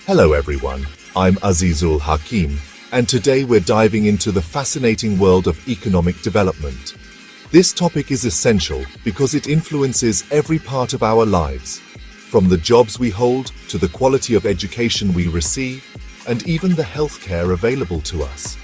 Hello everyone, I'm Azizul Hakim, and today we're diving into the fascinating world of economic development. This topic is essential because it influences every part of our lives, from the jobs we hold to the quality of education we receive, and even the healthcare available to us.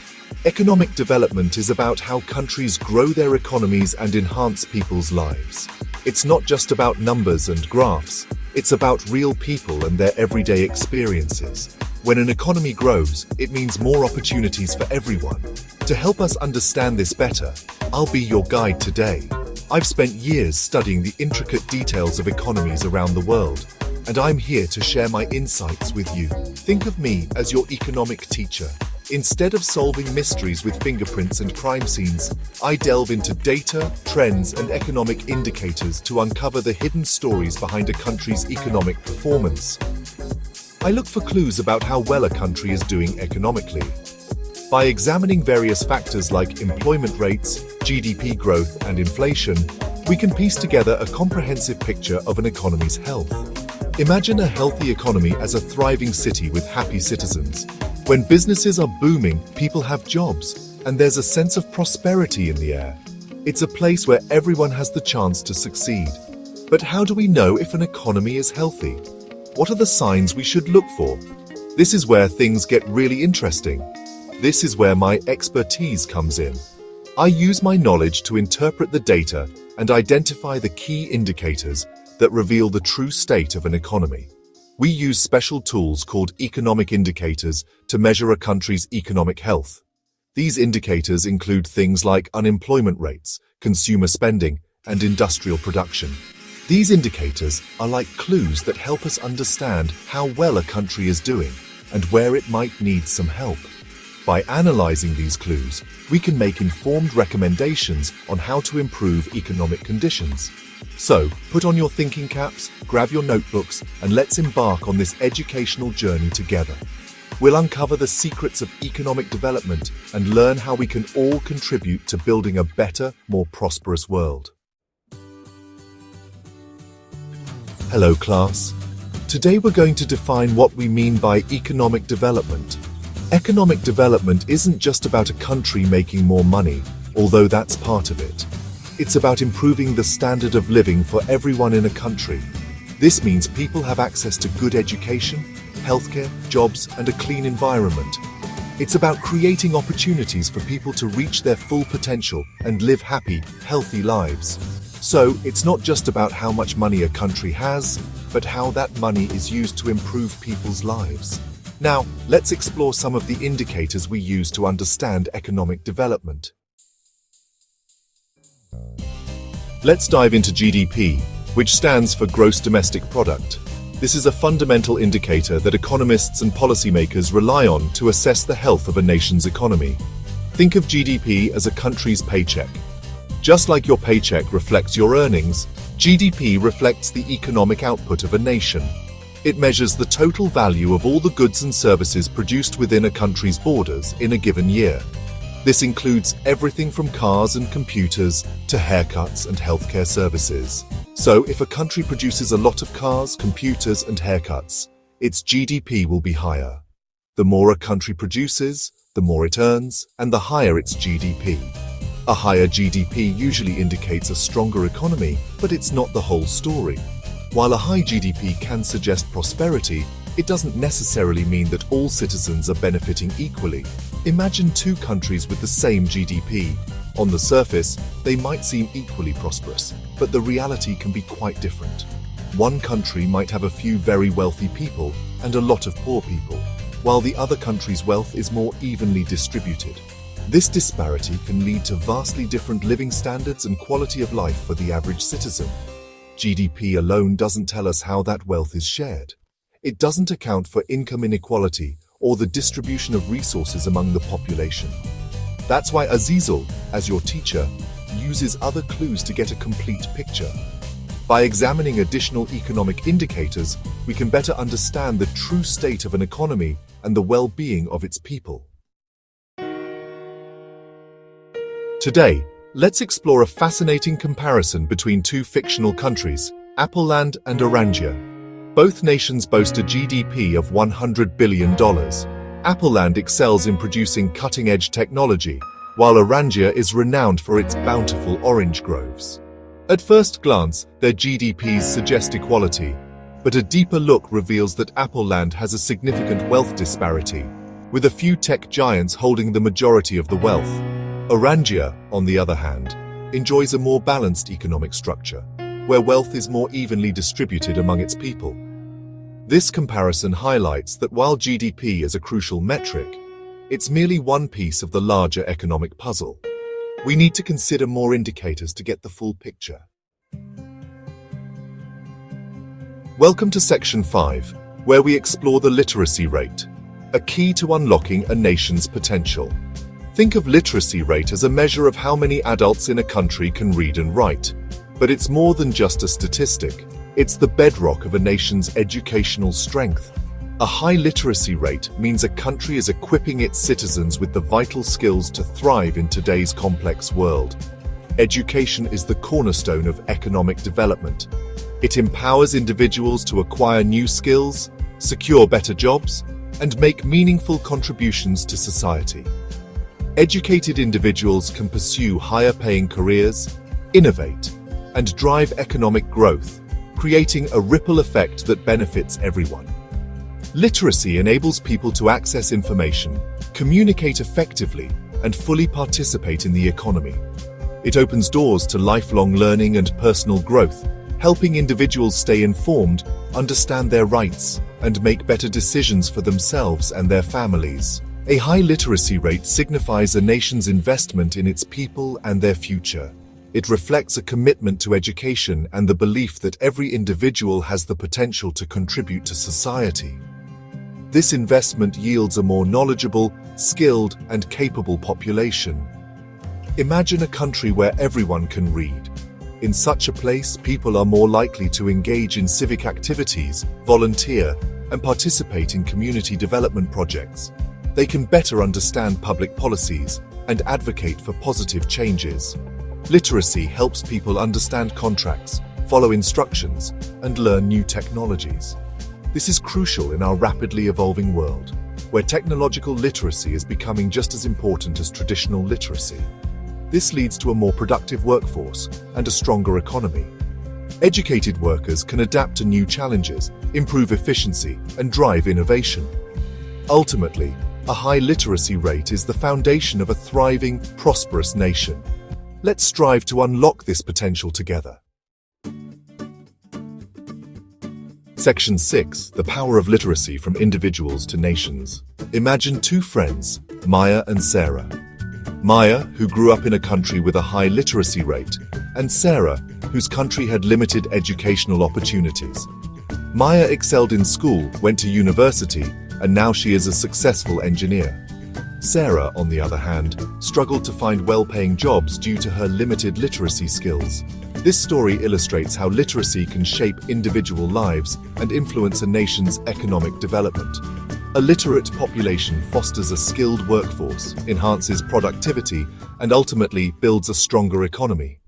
Economic development is about how countries grow their economies and enhance people's lives. It's not just about numbers and graphs. It's about real people and their everyday experiences. When an economy grows, it means more opportunities for everyone. To help us understand this better, I'll be your guide today. I've spent years studying the intricate details of economies around the world, and I'm here to share my insights with you. Think of me as your economic teacher. Instead of solving mysteries with fingerprints and crime scenes, I delve into data, trends, and economic indicators to uncover the hidden stories behind a country's economic performance. I look for clues about how well a country is doing economically. By examining various factors like employment rates, GDP growth, and inflation, we can piece together a comprehensive picture of an economy's health. Imagine a healthy economy as a thriving city with happy citizens. When businesses are booming, people have jobs, and there's a sense of prosperity in the air. It's a place where everyone has the chance to succeed. But how do we know if an economy is healthy? What are the signs we should look for? This is where things get really interesting. This is where my expertise comes in. I use my knowledge to interpret the data and identify the key indicators that reveal the true state of an economy. We use special tools called economic indicators to measure a country's economic health. These indicators include things like unemployment rates, consumer spending, and industrial production. These indicators are like clues that help us understand how well a country is doing and where it might need some help. By analyzing these clues, we can make informed recommendations on how to improve economic conditions. So, put on your thinking caps, grab your notebooks, and let's embark on this educational journey together. We'll uncover the secrets of economic development and learn how we can all contribute to building a better, more prosperous world. Hello, class. Today we're going to define what we mean by economic development. Economic development isn't just about a country making more money, although that's part of it. It's about improving the standard of living for everyone in a country. This means people have access to good education, healthcare, jobs, and a clean environment. It's about creating opportunities for people to reach their full potential and live happy, healthy lives. So, it's not just about how much money a country has, but how that money is used to improve people's lives. Now, let's explore some of the indicators we use to understand economic development. Let's dive into GDP, which stands for Gross Domestic Product. This is a fundamental indicator that economists and policymakers rely on to assess the health of a nation's economy. Think of GDP as a country's paycheck. Just like your paycheck reflects your earnings, GDP reflects the economic output of a nation. It measures the total value of all the goods and services produced within a country's borders in a given year. This includes everything from cars and computers to haircuts and healthcare services. So, if a country produces a lot of cars, computers, and haircuts, its GDP will be higher. The more a country produces, the more it earns, and the higher its GDP. A higher GDP usually indicates a stronger economy, but it's not the whole story. While a high GDP can suggest prosperity, it doesn't necessarily mean that all citizens are benefiting equally. Imagine two countries with the same GDP. On the surface, they might seem equally prosperous, but the reality can be quite different. One country might have a few very wealthy people and a lot of poor people, while the other country's wealth is more evenly distributed. This disparity can lead to vastly different living standards and quality of life for the average citizen. GDP alone doesn't tell us how that wealth is shared. It doesn't account for income inequality or the distribution of resources among the population. That's why Azizul, as your teacher, uses other clues to get a complete picture. By examining additional economic indicators, we can better understand the true state of an economy and the well-being of its people. Today, let's explore a fascinating comparison between two fictional countries, Appleland and Orangia. Both nations boast a GDP of $100 billion. Appleland excels in producing cutting-edge technology, while Orangia is renowned for its bountiful orange groves. At first glance, their GDPs suggest equality, but a deeper look reveals that Appleland has a significant wealth disparity, with a few tech giants holding the majority of the wealth. Orangia, on the other hand, enjoys a more balanced economic structure, where wealth is more evenly distributed among its people. This comparison highlights that while GDP is a crucial metric, it's merely one piece of the larger economic puzzle. We need to consider more indicators to get the full picture. Welcome to Section 5, where we explore the literacy rate, a key to unlocking a nation's potential. Think of literacy rate as a measure of how many adults in a country can read and write. But it's more than just a statistic. It's the bedrock of a nation's educational strength. A high literacy rate means a country is equipping its citizens with the vital skills to thrive in today's complex world. Education is the cornerstone of economic development. It empowers individuals to acquire new skills, secure better jobs, and make meaningful contributions to society. Educated individuals can pursue higher-paying careers, innovate, and drive economic growth, creating a ripple effect that benefits everyone. Literacy enables people to access information, communicate effectively, and fully participate in the economy. It opens doors to lifelong learning and personal growth, helping individuals stay informed, understand their rights, and make better decisions for themselves and their families. A high literacy rate signifies a nation's investment in its people and their future. It reflects a commitment to education and the belief that every individual has the potential to contribute to society. This investment yields a more knowledgeable, skilled, and capable population. Imagine a country where everyone can read. In such a place, people are more likely to engage in civic activities, volunteer, and participate in community development projects. They can better understand public policies and advocate for positive changes. Literacy helps people understand contracts, follow instructions, and learn new technologies. This is crucial in our rapidly evolving world, where technological literacy is becoming just as important as traditional literacy. This leads to a more productive workforce and a stronger economy. Educated workers can adapt to new challenges, improve efficiency, and drive innovation. Ultimately, a high literacy rate is the foundation of a thriving, prosperous nation. Let's strive to unlock this potential together. Section 6. The power of literacy from individuals to nations. Imagine two friends, Maya and Sarah. Maya, who grew up in a country with a high literacy rate, and Sarah, whose country had limited educational opportunities. Maya excelled in school, went to university, and now she is a successful engineer. Sarah, on the other hand, struggled to find well-paying jobs due to her limited literacy skills. This story illustrates how literacy can shape individual lives and influence a nation's economic development. A literate population fosters a skilled workforce, enhances productivity, and ultimately builds a stronger economy.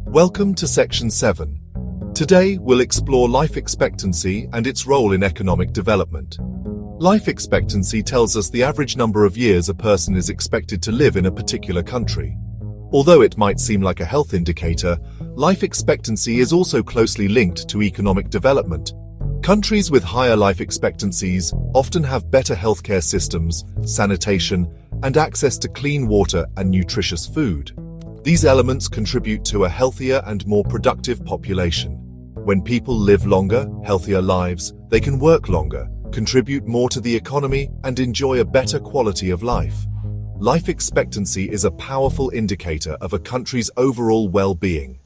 Welcome to Section 7. Today, we'll explore life expectancy and its role in economic development. Life expectancy tells us the average number of years a person is expected to live in a particular country. Although it might seem like a health indicator, life expectancy is also closely linked to economic development. Countries with higher life expectancies often have better healthcare systems, sanitation, and access to clean water and nutritious food. These elements contribute to a healthier and more productive population. When people live longer, healthier lives, they can work longer, contribute more to the economy, and enjoy a better quality of life. Life expectancy is a powerful indicator of a country's overall well-being.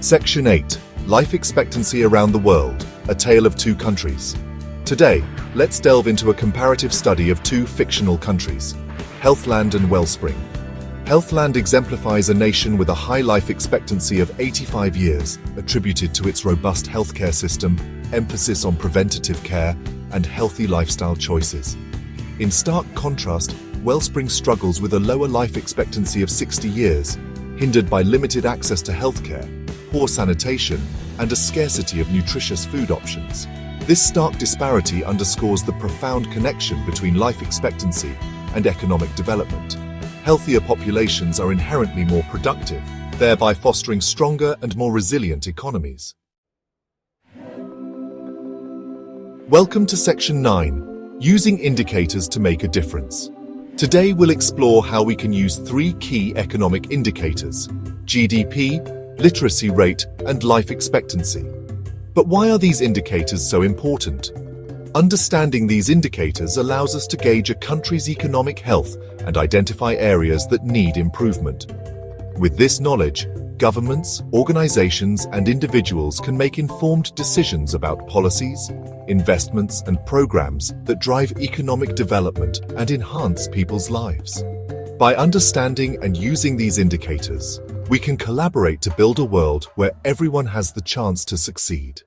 Section 8. Life expectancy around the world, a tale of two countries. Today, let's delve into a comparative study of two fictional countries, Healthland and Wellspring. Healthland exemplifies a nation with a high life expectancy of 85 years, attributed to its robust healthcare system, emphasis on preventative care, and healthy lifestyle choices. In stark contrast, Wellspring struggles with a lower life expectancy of 60 years, hindered by limited access to healthcare, poor sanitation, and a scarcity of nutritious food options. This stark disparity underscores the profound connection between life expectancy and economic development. Healthier populations are inherently more productive, thereby fostering stronger and more resilient economies. Welcome to Section 9, Using Indicators to Make a Difference. Today we'll explore how we can use three key economic indicators: GDP, literacy rate, and life expectancy. But why are these indicators so important? Understanding these indicators allows us to gauge a country's economic health and identify areas that need improvement. With this knowledge, governments, organizations, and individuals can make informed decisions about policies, investments, and programs that drive economic development and enhance people's lives. By understanding and using these indicators, we can collaborate to build a world where everyone has the chance to succeed.